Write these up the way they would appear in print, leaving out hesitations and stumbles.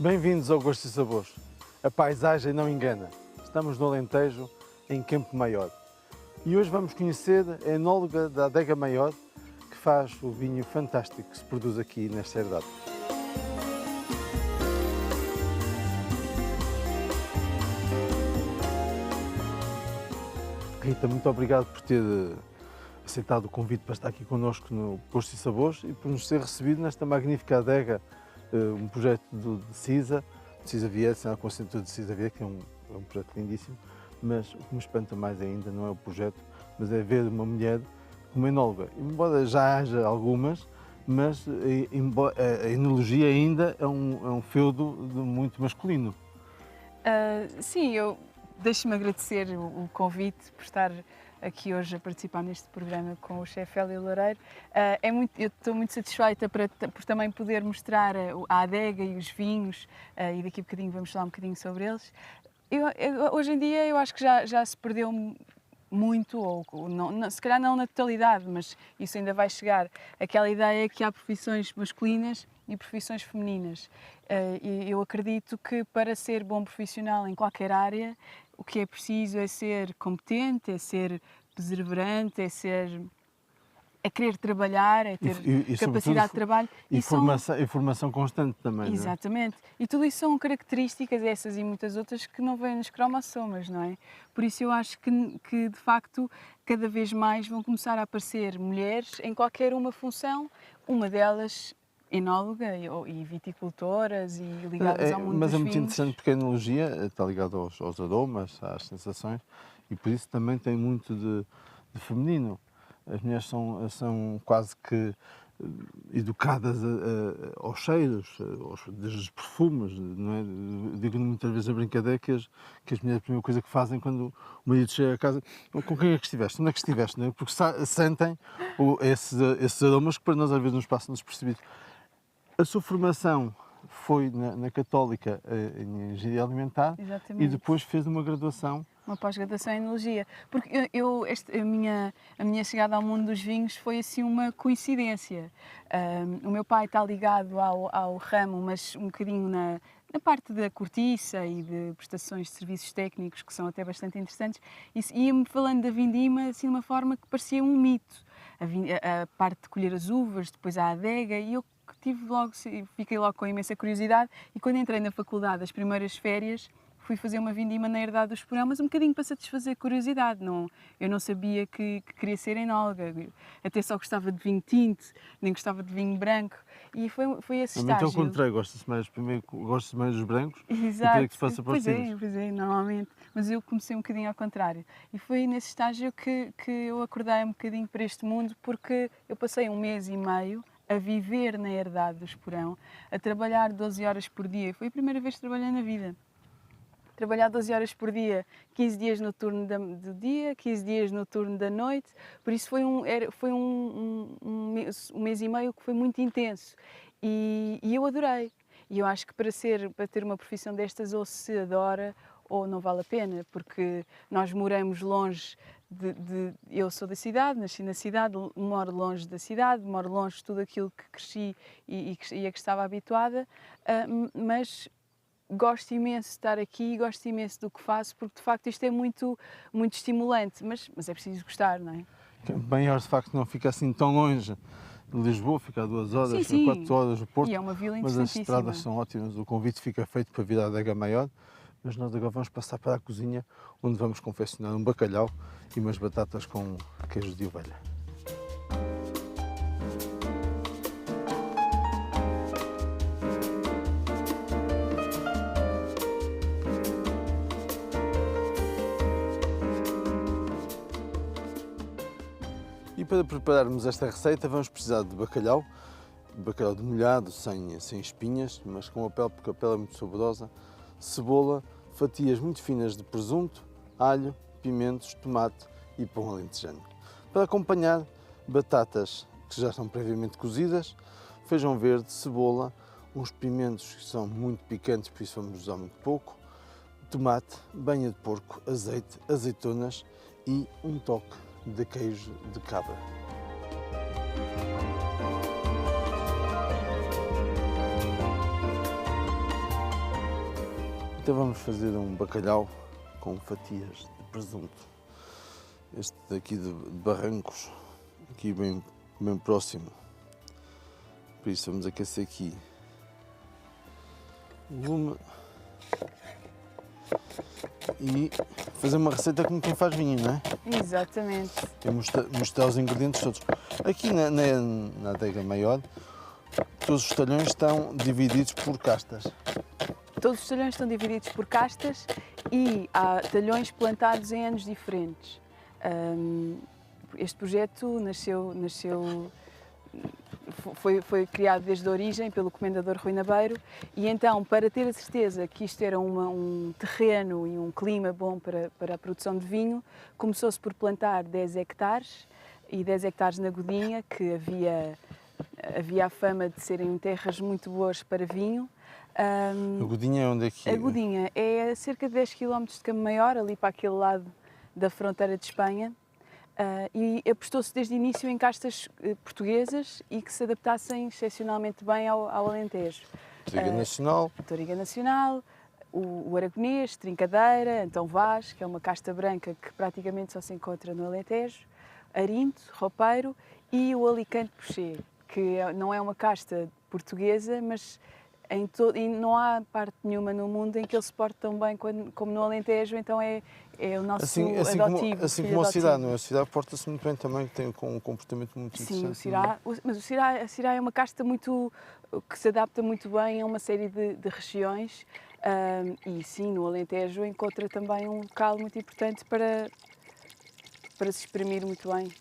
Bem-vindos ao Gostos e Sabores. A paisagem não engana. Estamos no Alentejo, em Campo Maior. E hoje vamos conhecer a enóloga da Adega Maior, que faz o vinho fantástico que se produz aqui nesta herdade. Rita, muito obrigado por ter aceitado o convite para estar aqui connosco no Gostos e Sabores e por nos ter recebido nesta magnífica adega, um projeto de Cisa Vieira, com a assinatura de Cisa Vieira, que é um projeto lindíssimo, mas o que me espanta mais ainda não é o projeto, mas é ver uma mulher como enóloga. Embora já haja algumas, mas a enologia ainda é um feudo muito masculino. Sim, deixe-me agradecer o convite por estar aqui hoje a participar neste programa com o chefe Hélio Loureiro. Eu estou muito satisfeita por também poder mostrar a adega e os vinhos, e daqui a bocadinho vamos falar um bocadinho sobre eles. Hoje em dia eu acho que já se perdeu muito, ou não, se calhar não na totalidade, mas isso ainda vai chegar, aquela ideia que há profissões masculinas e profissões femininas. E eu acredito que para ser bom profissional em qualquer área, o que é preciso é ser competente, é ser perseverante, é querer trabalhar, é ter capacidade de trabalho. E formação constante também. Exatamente. Não é? E tudo isso são características, essas e muitas outras, que não vêm nos cromossomas, não é? Por isso eu acho que de facto, cada vez mais vão começar a aparecer mulheres em qualquer uma função, uma delas enóloga e viticultoras e ligadas ao mundo dos vinhos. Mas é muito interessante porque a enologia está ligada aos aromas, às sensações, e por isso também tem muito de feminino. As mulheres são quase que educadas aos cheiros, desde os perfumes, não é? Digo muitas vezes a brincadeira que as mulheres, a primeira coisa que fazem quando o marido chega a casa, com quem é que estiveste? Onde é que estiveste? Não é? Porque sentem esses aromas que para nós às vezes nos passam despercebidos. A sua formação foi na Católica em Engenharia Alimentar. Exatamente. E depois fez uma graduação. Uma pós-graduação em Enologia. Porque a minha chegada ao mundo dos vinhos foi assim uma coincidência. O meu pai está ligado ao ramo, mas um bocadinho na parte da cortiça e de prestações de serviços técnicos, que são até bastante interessantes, e ia-me falando da vindima assim, de uma forma que parecia um mito. A parte de colher as uvas, depois a adega, e eu fiquei logo com imensa curiosidade, e quando entrei na faculdade, as primeiras férias, fui fazer uma vindima na herdade do Esporão, mas um bocadinho para satisfazer a curiosidade. Eu não sabia que queria ser enóloga, até só gostava de vinho tinto, nem gostava de vinho branco, e foi esse estágio. Então, ao contrário, gosta-se mais dos brancos. Exato. E que se faça para os tintos. Pois é, normalmente, mas eu comecei um bocadinho ao contrário. E foi nesse estágio que eu acordei um bocadinho para este mundo, porque eu passei 1 mês e meio a viver na herdade do Esporão, a trabalhar 12 horas por dia. Foi a primeira vez que trabalhei na vida. Trabalhar 12 horas por dia, 15 dias no turno do dia, 15 dias no turno da noite, por isso foi um mês e meio que foi muito intenso e eu adorei. E eu acho que para ter uma profissão destas, ou se adora ou não vale a pena, porque nós moramos longe eu sou da cidade, nasci na cidade, moro longe da cidade, moro longe de tudo aquilo que cresci e a que estava habituada, mas gosto imenso de estar aqui, gosto imenso do que faço, porque de facto isto é muito, muito estimulante, mas é preciso gostar, não é? Maior de facto não fica assim tão longe de Lisboa, fica a 2 horas, sim. 4 horas do Porto, e é uma vila mas as interessantíssima. estradas são ótimas, o convite fica feito para vir à Adega Maior, mas nós agora vamos passar para a cozinha, onde vamos confeccionar um bacalhau e umas batatas com queijo de ovelha. E para prepararmos esta receita vamos precisar de bacalhau demolhado, sem espinhas, mas com a pele, porque a pele é muito saborosa, cebola, fatias muito finas de presunto, alho, pimentos, tomate e pão alentejano. Para acompanhar, batatas que já estão previamente cozidas, feijão verde, cebola, uns pimentos que são muito picantes, por isso vamos usar muito pouco, tomate, banha de porco, azeite, azeitonas e um toque de queijo de cabra. Então vamos fazer um bacalhau com fatias de presunto. Este daqui de Barrancos, aqui bem próximo. Por isso vamos aquecer aqui o lume e fazer uma receita como quem faz vinho, não é? Exatamente. Eu mostrar os ingredientes todos. Aqui na adega maior, todos os talhões estão divididos por castas. Todos os talhões estão divididos por castas e há talhões plantados em anos diferentes. Este projeto foi criado desde a origem pelo comendador Rui Nabeiro e então, para ter a certeza que isto era um terreno e um clima bom para a produção de vinho, começou-se por plantar 10 hectares e 10 hectares na Godinha, que havia a fama de serem terras muito boas para vinho. A Godinha é onde é que é? A Godinha é a cerca de 10 km de Camaior, ali para aquele lado da fronteira de Espanha, e apostou-se desde o início em castas portuguesas e que se adaptassem excepcionalmente bem ao Alentejo. Toriga Nacional. Toriga Nacional, o Aragonês, Trincadeira, Antão Vaz, que é uma casta branca que praticamente só se encontra no Alentejo, Arinto, Roupeiro e o Alicante Poché, que não é uma casta portuguesa, mas e não há parte nenhuma no mundo em que ele se porte tão bem como no Alentejo, então é o nosso adotivo. Assim como a cidade, não é? A cidade porta-se muito bem também, tem um comportamento muito interessante. Sim, o Cirá, a Cirá é uma casta que se adapta muito bem a uma série de regiões e sim, no Alentejo encontra também um local muito importante para se exprimir muito bem.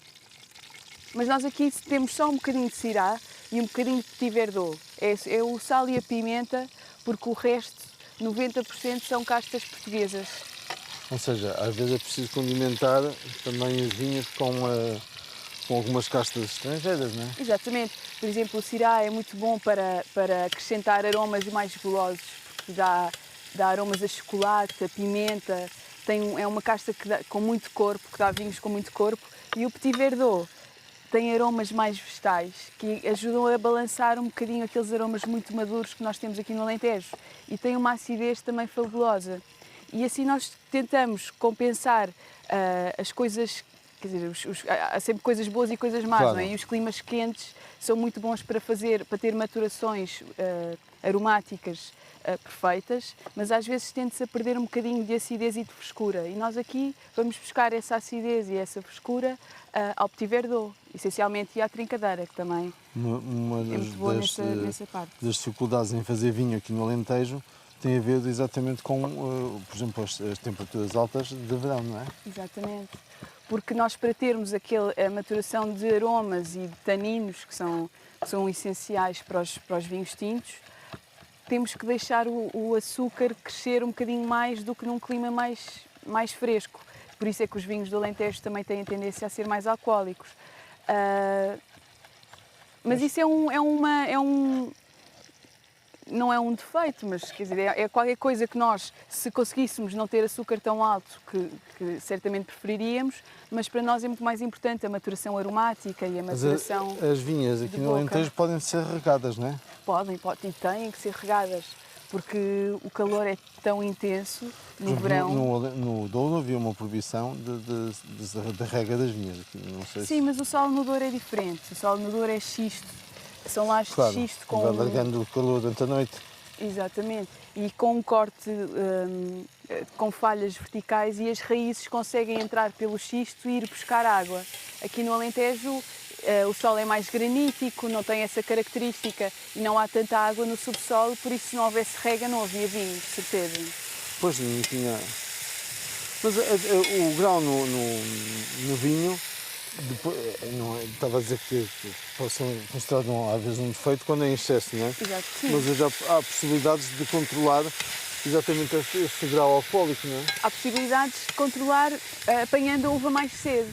Mas nós aqui temos só um bocadinho de Cirá e um bocadinho de Petit Verdot. É o sal e a pimenta, porque o resto, 90%, são castas portuguesas. Ou seja, às vezes é preciso condimentar também as vinhas com algumas castas estrangeiras, não é? Exatamente. Por exemplo, o Cirá é muito bom para acrescentar aromas mais golosos, porque dá aromas a chocolate, a pimenta. É uma casta com muito corpo, que dá vinhos com muito corpo. E o Petit Verdot tem aromas mais vegetais, que ajudam a balançar um bocadinho aqueles aromas muito maduros que nós temos aqui no Alentejo. E tem uma acidez também fabulosa. E assim nós tentamos compensar as coisas, quer dizer, há sempre coisas boas e coisas más, claro. Não é? E os climas quentes são muito bons para ter maturações aromáticas perfeitas, mas às vezes tende-se a perder um bocadinho de acidez e de frescura. E nós aqui vamos buscar essa acidez e essa frescura ao Petit Verdot, essencialmente, e à Trincadeira, que também é muito boa nessa parte. Das dificuldades em fazer vinho aqui no Alentejo tem a ver exatamente com, por exemplo, as temperaturas altas de verão, não é? Exatamente. Porque nós, para termos a maturação de aromas e de taninos, que são essenciais para os vinhos tintos, temos que deixar o açúcar crescer um bocadinho mais do que num clima mais fresco. Por isso é que os vinhos do Alentejo também têm a tendência a ser mais alcoólicos. Mas isso não é um defeito, mas quer dizer, é qualquer coisa que nós, se conseguíssemos não ter açúcar tão alto, que certamente preferiríamos, mas para nós é muito mais importante a maturação aromática e a maturação. As vinhas aqui no Alentejo podem ser regadas, não é? Podem e têm que ser regadas, porque o calor é tão intenso no verão. No Douro havia uma proibição de rega das vinhas. Não sei Sim, mas o solo no Douro é diferente. O solo no Douro é xisto. São lajes claro, de xisto vai largando o calor durante a noite. Exatamente. E com um corte com falhas verticais e as raízes conseguem entrar pelo xisto e ir buscar água. Aqui no Alentejo o solo é mais granítico, não tem essa característica e não há tanta água no subsolo, por isso se não houvesse rega não havia vinho, de certeza. Pois não tinha. Mas o grão no vinho, depois, estava a dizer que pode ser considerado às vezes um defeito quando é em excesso, não é? Exato, sim. Mas já há possibilidades de controlar exatamente esse grau alcoólico, não é? Há possibilidades de controlar apanhando a uva mais cedo.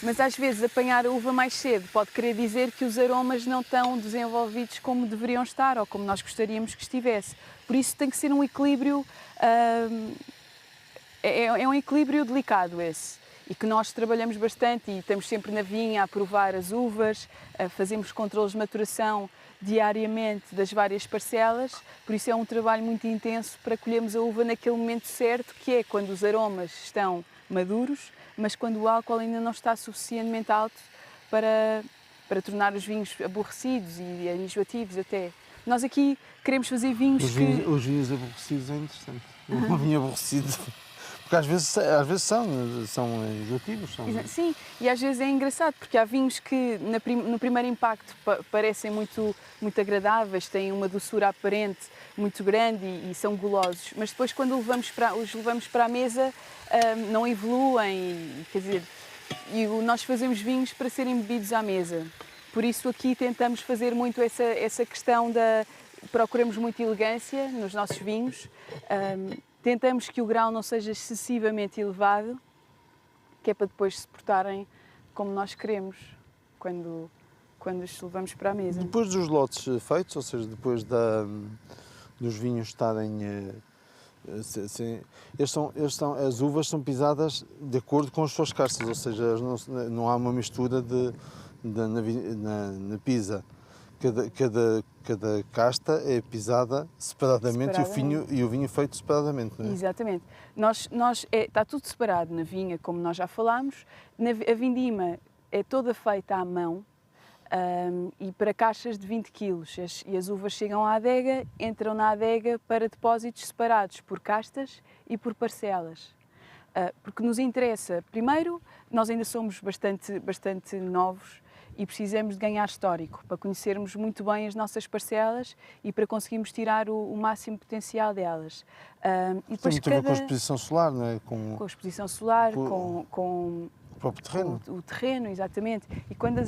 Mas às vezes apanhar a uva mais cedo pode querer dizer que os aromas não estão desenvolvidos como deveriam estar ou como nós gostaríamos que estivesse. Por isso tem que ser um equilíbrio, é um equilíbrio delicado esse. e que nós trabalhamos bastante e estamos sempre na vinha a provar as uvas, fazemos controles de maturação diariamente das várias parcelas, por isso é um trabalho muito intenso para colhermos a uva naquele momento certo, que é quando os aromas estão maduros, mas quando o álcool ainda não está suficientemente alto para tornar os vinhos aborrecidos e enjoativos até. Nós aqui queremos fazer vinhos Os vinhos aborrecidos é interessante. Um vinho aborrecido, porque às vezes são enjoativos. Sim, e às vezes é engraçado, porque há vinhos que no primeiro impacto parecem muito agradáveis, têm uma doçura aparente muito grande e são golosos, mas depois quando os levamos para a mesa não evoluem, quer dizer, nós fazemos vinhos para serem bebidos à mesa. Por isso aqui tentamos fazer muito essa questão procuramos muita elegância nos nossos vinhos, tentamos que o grau não seja excessivamente elevado, que é para depois se portarem como nós queremos quando os levamos para a mesa. Depois dos lotes feitos, ou seja, depois dos vinhos estarem... as uvas são pisadas de acordo com as suas castas, ou seja, não há uma mistura na pisa. Cada casta é pisada separadamente. E o vinho feito separadamente, não é? Exatamente. Está tudo separado na vinha, como nós já falámos. A vindima é toda feita à mão e para caixas de 20 kg. E as uvas chegam à adega, entram na adega para depósitos separados por castas e por parcelas. Porque nos interessa, primeiro, nós ainda somos bastante novos e precisamos de ganhar histórico para conhecermos muito bem as nossas parcelas e para conseguirmos tirar o máximo potencial delas. E depois tem muito a ver com a exposição solar, não é? Com a exposição solar, com o próprio terreno. O terreno, exatamente. E quando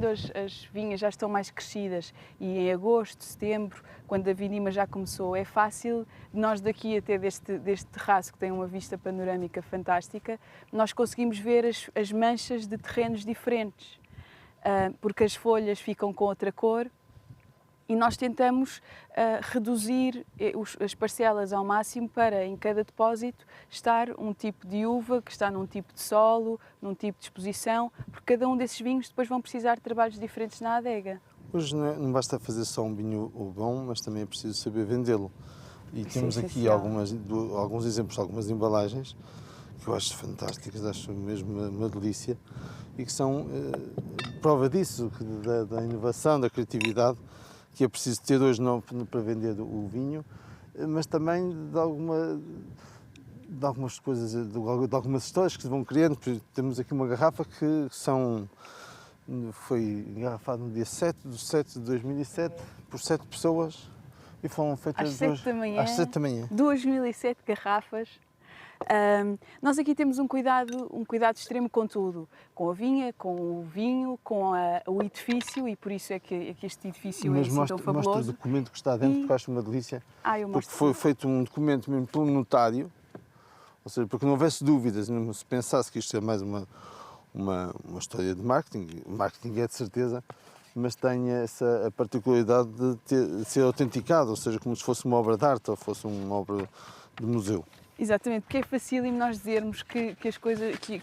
as vinhas já estão mais crescidas e em agosto, setembro, quando a vindima já começou, é fácil nós daqui até deste terraço que tem uma vista panorâmica fantástica, nós conseguimos ver as manchas de terrenos diferentes. Porque as folhas ficam com outra cor e nós tentamos reduzir as parcelas ao máximo para, em cada depósito, estar um tipo de uva que está num tipo de solo, num tipo de exposição, porque cada um desses vinhos depois vão precisar de trabalhos diferentes na adega. Hoje não basta fazer só um vinho bom, mas também é preciso saber vendê-lo. E temos aqui alguns exemplos, algumas embalagens que eu acho fantásticas, acho mesmo uma delícia, e que são prova disso, da inovação, da criatividade que é preciso ter hoje não para vender o vinho, mas também de algumas coisas, de algumas histórias que se vão criando. Temos aqui uma garrafa que foi engarrafada no dia 7/7/2007 por 7 pessoas e foram feitas às 7 da manhã. 2007 garrafas. Nós aqui temos um cuidado extremo com tudo, com a vinha, com o vinho, com o edifício, e por isso é que este edifício é assim tão fabuloso. Mostra o documento que está dentro, que eu acho uma delícia, porque foi mostro. feito um documento mesmo pelo notário, ou seja, porque não houvesse dúvidas, mesmo se pensasse que isto é mais uma história de marketing. O marketing é de certeza, mas tem a particularidade de ser autenticado, ou seja, como se fosse uma obra de arte ou fosse uma obra de museu. Exatamente, porque é facílimo nós dizermos que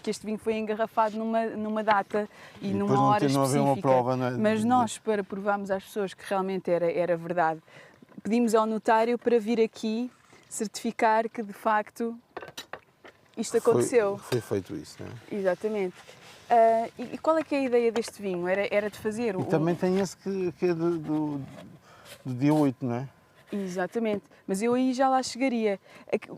este vinho foi engarrafado numa data e numa hora específica. Uma prova, não é? Mas nós, para provarmos às pessoas que realmente era verdade, pedimos ao notário para vir aqui certificar que de facto isto aconteceu. Foi feito isso, não é? Exatamente. E qual é que é a ideia deste vinho? Era de fazer E também tem esse que é do dia 8, não é? Exatamente, mas eu aí já lá chegaria.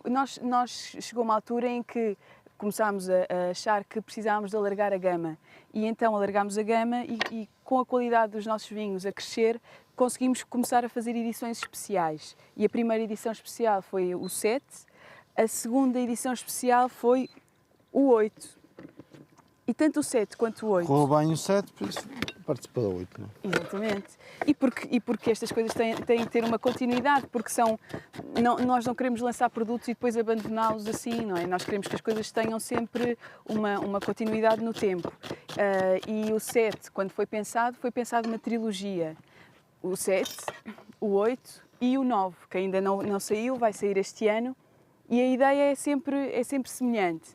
Nós chegou uma altura em que começámos a achar que precisávamos de alargar a gama e então alargámos a gama e com a qualidade dos nossos vinhos a crescer conseguimos começar a fazer edições especiais. E a primeira edição especial foi o 7, a segunda edição especial foi o 8. E tanto o 7 quanto o 8... Correu bem o 7, por isso participou do 8, não é? Exatamente. E porque estas coisas têm que ter uma continuidade, porque nós não queremos lançar produtos e depois abandoná-los assim, não é? Nós queremos que as coisas tenham sempre uma continuidade no tempo. E o 7, quando foi pensado uma trilogia. O 7, o 8 e o 9, que ainda não saiu, vai sair este ano. E a ideia é sempre semelhante.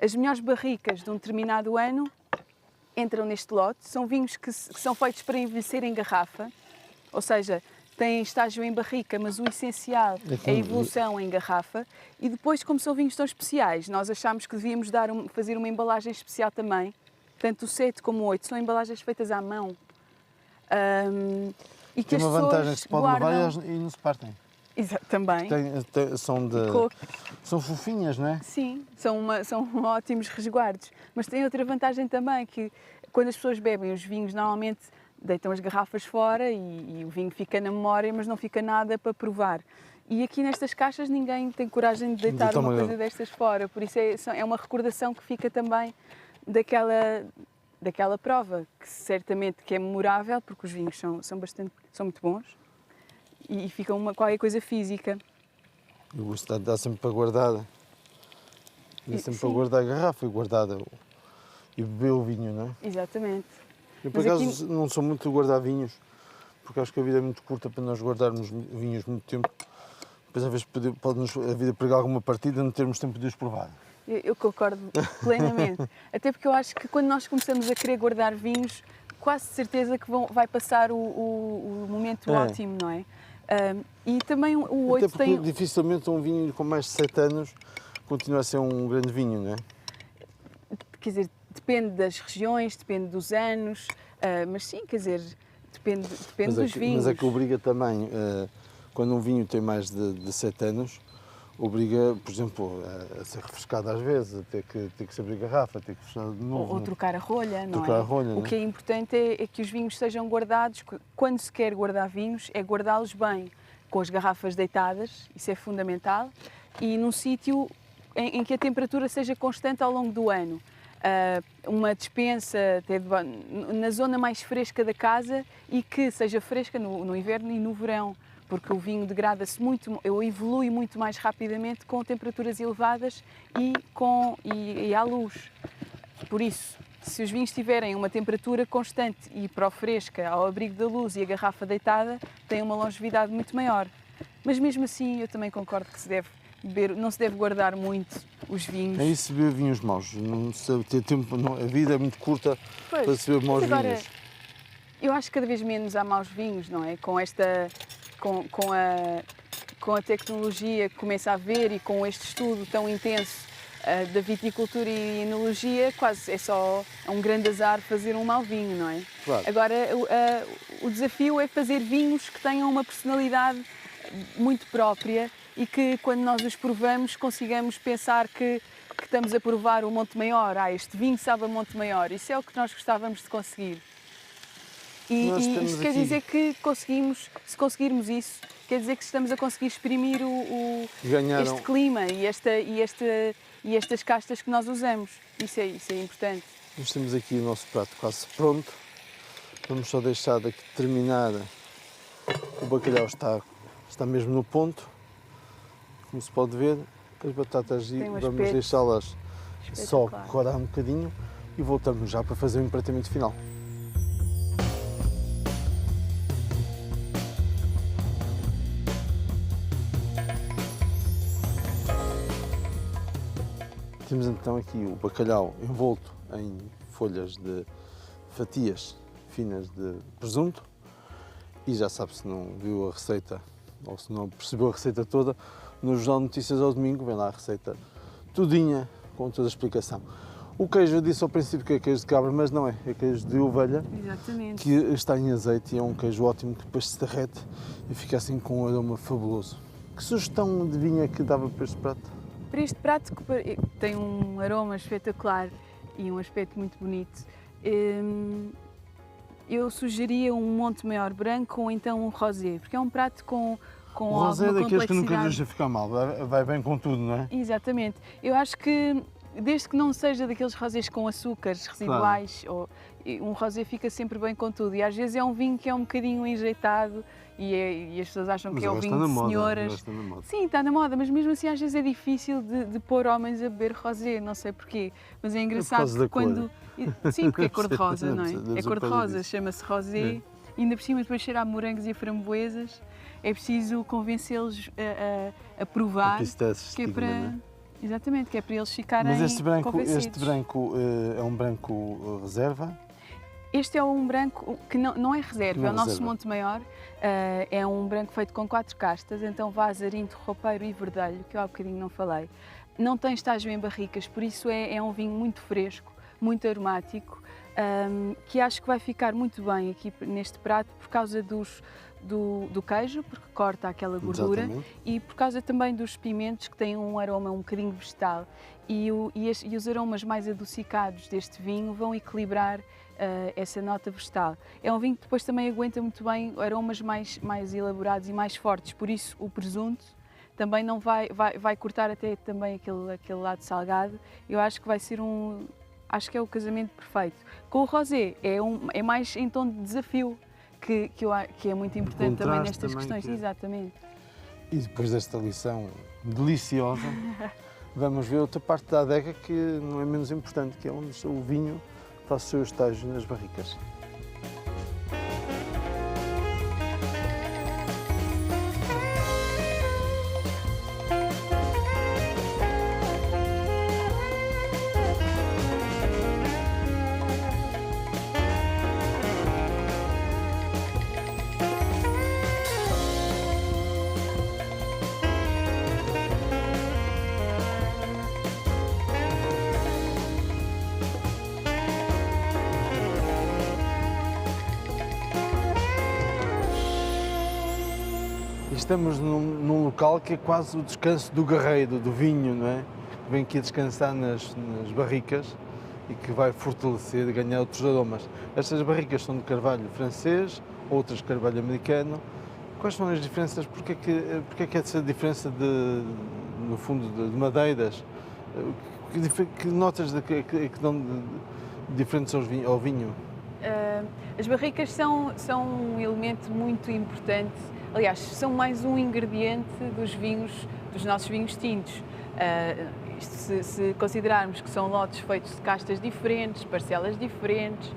as melhores barricas de um determinado ano entram neste lote. São vinhos que são feitos para envelhecer em garrafa, ou seja, têm estágio em barrica, mas o essencial é a evolução em garrafa. E depois, como são vinhos tão especiais, nós achámos que devíamos fazer uma embalagem especial também. Tanto o 7 como o 8 são embalagens feitas à mão. E que Tem uma vantagem que se pode levar guardam... e não se partem. Também. São fofinhas, não é? Sim, são ótimos resguardos. Mas tem outra vantagem também, que quando as pessoas bebem os vinhos, normalmente deitam as garrafas fora e o vinho fica na memória, mas não fica nada para provar. E aqui nestas caixas ninguém tem coragem de deitar uma coisa destas fora, por isso é uma recordação que fica também daquela prova, que certamente que é memorável, porque os vinhos são muito bons e fica qualquer coisa física. Eu gosto de dar sempre para guardar. Para guardar a garrafa e beber o vinho, não é? Exatamente. Eu, por acaso, não sou muito de guardar vinhos, porque acho que a vida é muito curta para nós guardarmos vinhos muito tempo. Depois, às vezes, pode-nos a vida pregar alguma partida e não termos tempo de os provar. Eu concordo plenamente. Até porque eu acho que quando nós começamos a querer guardar vinhos, quase certeza que vai passar o momento ótimo, não é? E também o 8 Até porque dificilmente um vinho com mais de 7 anos continua a ser um grande vinho, não é? Quer dizer, depende das regiões, depende dos anos, mas sim, quer dizer, depende dos vinhos. Mas é que obriga também, quando um vinho tem mais de 7 anos, obriga, por exemplo, a ser refrescado às vezes, a ter que se abrir garrafa, ter que fechar de novo. Ou trocar a rolha, não trocar é? A rolha, o que é importante é que os vinhos sejam guardados, quando se quer guardar vinhos, é guardá-los bem, com as garrafas deitadas, isso é fundamental, e num sítio em que a temperatura seja constante ao longo do ano. Uma despensa na zona mais fresca da casa e que seja fresca no inverno e no verão, porque o vinho degrada-se muito, evolui muito mais rapidamente com temperaturas elevadas e à luz. Por isso, se os vinhos tiverem uma temperatura constante e fresca, ao abrigo da luz e a garrafa deitada, têm uma longevidade muito maior. Mas mesmo assim, eu também concordo que não se deve guardar muito os vinhos. É isso, beber vinhos maus. Não se ter tempo, a vida é muito curta para se beber maus vinhos. Eu acho que cada vez menos há maus vinhos, não é? Com a tecnologia que começa a haver e com este estudo tão intenso da viticultura e enologia, quase é um grande azar fazer um mau vinho, não é? Claro. Agora, o desafio é fazer vinhos que tenham uma personalidade muito própria e que, quando nós os provamos, consigamos pensar que estamos a provar o Monte Maior. Este vinho sabe a Monte Maior. Isso é o que nós gostávamos de conseguir. E isto quer dizer que se conseguirmos isso, quer dizer que estamos a conseguir exprimir este clima e estas castas que nós usamos. Isso é importante. Nós temos aqui o nosso prato quase pronto. Vamos só deixar daqui terminar. O bacalhau está mesmo no ponto. Como se pode ver, as batatas vamos deixá-las só corar um bocadinho e voltamos já para fazer o empratamento final. Temos então aqui o bacalhau envolto em folhas de fatias finas de presunto e já sabe, se não viu a receita ou se não percebeu a receita toda, no Jornal de Notícias ao domingo vem lá a receita tudinha com toda a explicação. O queijo, eu disse ao princípio que é queijo de cabra, mas não é queijo de ovelha. Exatamente. Que está em azeite e é um queijo ótimo que depois se derrete e fica assim com um aroma fabuloso. Que sugestão de vinho é que dava para este prato? Para este prato, que tem um aroma espetacular e um aspecto muito bonito, eu sugeria um Monte Maior branco ou então um rosé, porque é um prato com o rosé é daqueles que nunca deixa ficar mal, vai bem com tudo, não é? Exatamente. Eu acho que, desde que não seja daqueles rosés com açúcares residuais, claro. Um rosé fica sempre bem com tudo. E às vezes é um vinho que é um bocadinho enjeitado e as pessoas acham que é um vinho de senhoras. Está na moda. Sim, está na moda, mas mesmo assim às vezes é difícil de pôr homens a beber rosé, não sei porquê. Mas é engraçado que quando... Sim, porque é cor-de-rosa, não é? É cor-de-rosa, chama-se rosé. E ainda por cima depois cheira a morangos e a framboesas. É preciso convencê-los a provar, que é Exatamente, que é para eles ficarem Mas convencidos. este branco é um branco reserva? Este é um branco que não é reserva, Não é é o nosso reserva. Monte Maior. É um branco feito com 4 castas, então vá azarinto, roupeiro e verdelho, que eu há bocadinho não falei. Não tem estágio em barricas, por isso é um vinho muito fresco, muito aromático, que acho que vai ficar muito bem aqui neste prato por causa do queijo, porque corta aquela gordura, Exatamente. e por causa também dos pimentos, que têm um aroma um bocadinho vegetal. E os aromas mais adocicados deste vinho vão equilibrar essa nota vegetal. É um vinho que depois também aguenta muito bem aromas mais elaborados e mais fortes, por isso o presunto também não vai cortar até também aquele lado salgado. Eu acho que vai ser acho que é o casamento perfeito. Com o rosé é mais em tom de desafio, que é muito importante também Contraste nestas também, questões. que- Exatamente. E depois desta lição deliciosa, vamos ver outra parte da adega que não é menos importante, que é onde o vinho faz o seu estágio nas barricas. E estamos num local que é quase o descanso do guerreiro, do vinho, não é? Que vem aqui a descansar nas barricas e que vai fortalecer e ganhar outros aromas. Estas barricas são de carvalho francês, outras de carvalho americano. Quais são as diferenças? Porquê que é essa diferença no fundo, de madeiras? Que notas que dão diferentes ao vinho? As barricas são um elemento muito importante, aliás, são mais um ingrediente dos nossos vinhos tintos. Se considerarmos que são lotes feitos de castas diferentes, parcelas diferentes,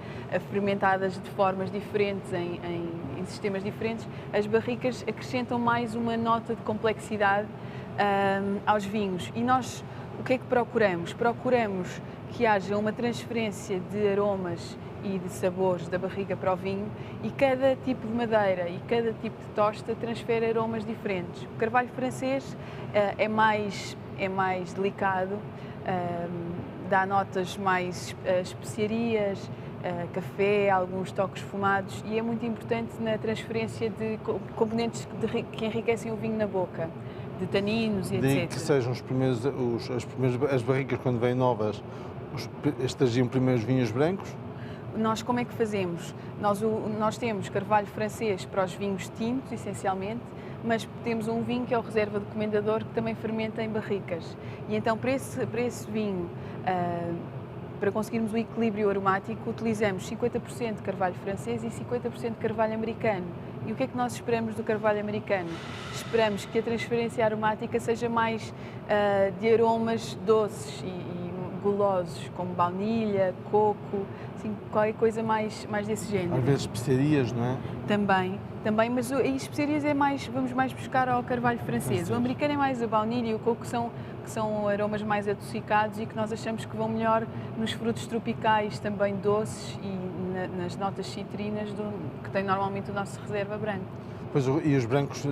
fermentadas de formas diferentes, em sistemas diferentes, as barricas acrescentam mais uma nota de complexidade aos vinhos. E nós, o que é que procuramos? Procuramos que haja uma transferência de aromas e de sabores da barrica para o vinho, e cada tipo de madeira e cada tipo de tosta transfere aromas diferentes. O carvalho francês é mais delicado, dá notas mais especiarias, café, alguns toques fumados, e é muito importante na transferência de componentes que enriquecem o vinho na boca, de taninos e Daí etc. que sejam as barricas, quando vêm novas, estagiam primeiro os vinhos brancos. Nós como é que fazemos? Nós temos carvalho francês para os vinhos tintos, essencialmente, mas temos um vinho que é o Reserva do Comendador, que também fermenta em barricas. E então, para esse vinho, para conseguirmos o equilíbrio aromático, utilizamos 50% de carvalho francês e 50% de carvalho americano. E o que é que nós esperamos do carvalho americano? Esperamos que a transferência aromática seja mais de aromas doces e gulosos, como baunilha, coco, assim, qualquer coisa mais desse género. Às vezes especiarias, não é? Também, mas as especiarias vamos mais buscar ao carvalho francês. O americano é mais a baunilha e o coco, que são aromas mais adocicados e que nós achamos que vão melhor nos frutos tropicais, também doces, e nas notas citrinas que tem normalmente o nosso reserva branco. Pois, e os brancos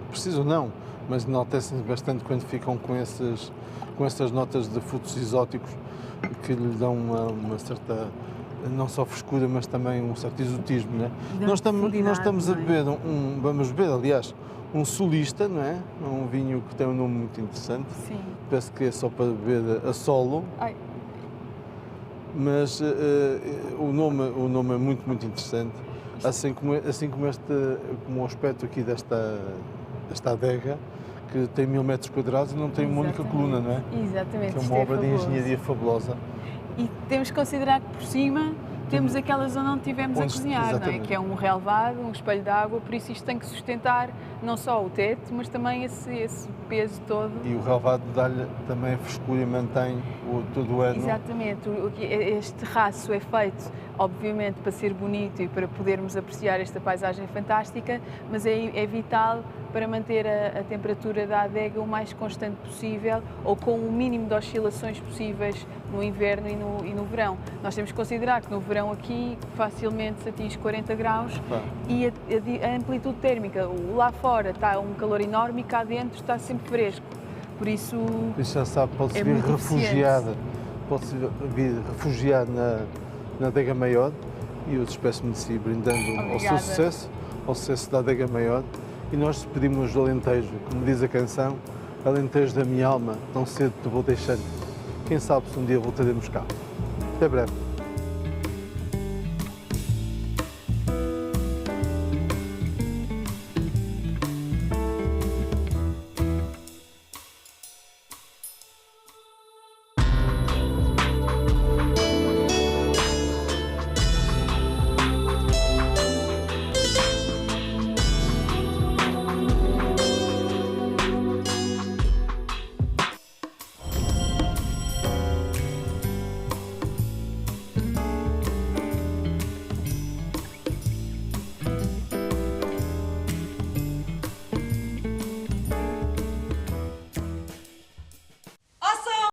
precisam não, mas enaltecem bastante quando ficam com essas notas de frutos exóticos que lhe dão uma certa, não só frescura, mas também um certo exotismo, não é? Nós estamos a beber vamos beber, aliás, um solista, não é? Um vinho que tem um nome muito interessante. Sim. Parece que é só para beber a solo. Ai. Mas o nome é muito, muito interessante. Assim como o aspecto aqui desta adega, que tem 1000 metros quadrados e não tem uma única coluna, não é? Exatamente. Que é isto uma obra de fabuloso. engenharia fabulosa. E temos que considerar que por cima temos aquela zona onde tivemos a cozinhar, não é? Exatamente. Que é um relevado, um espelho de água, por isso isto tem que sustentar não só o teto, mas também esse peso todo. E o relvado dá-lhe também a frescura e mantém todo o ano. Exatamente. Este terraço é feito, obviamente, para ser bonito e para podermos apreciar esta paisagem fantástica, mas é vital para manter a temperatura da adega o mais constante possível ou com o mínimo de oscilações possíveis no inverno e no verão. Nós temos que considerar que no verão aqui facilmente se atinge 40 graus e a amplitude térmica, lá fora está um calor enorme e cá dentro está sempre fresco. Por isso já sabe, pode-se vir muito refugiada, pode-se vir refugiado na adega maior e eu despeço-me de si brindando ao seu sucesso, ao sucesso da adega maior. E nós despedimos do Alentejo, como diz a canção, Alentejo da minha alma, tão cedo te vou deixando. Quem sabe se um dia voltaremos cá. Até breve.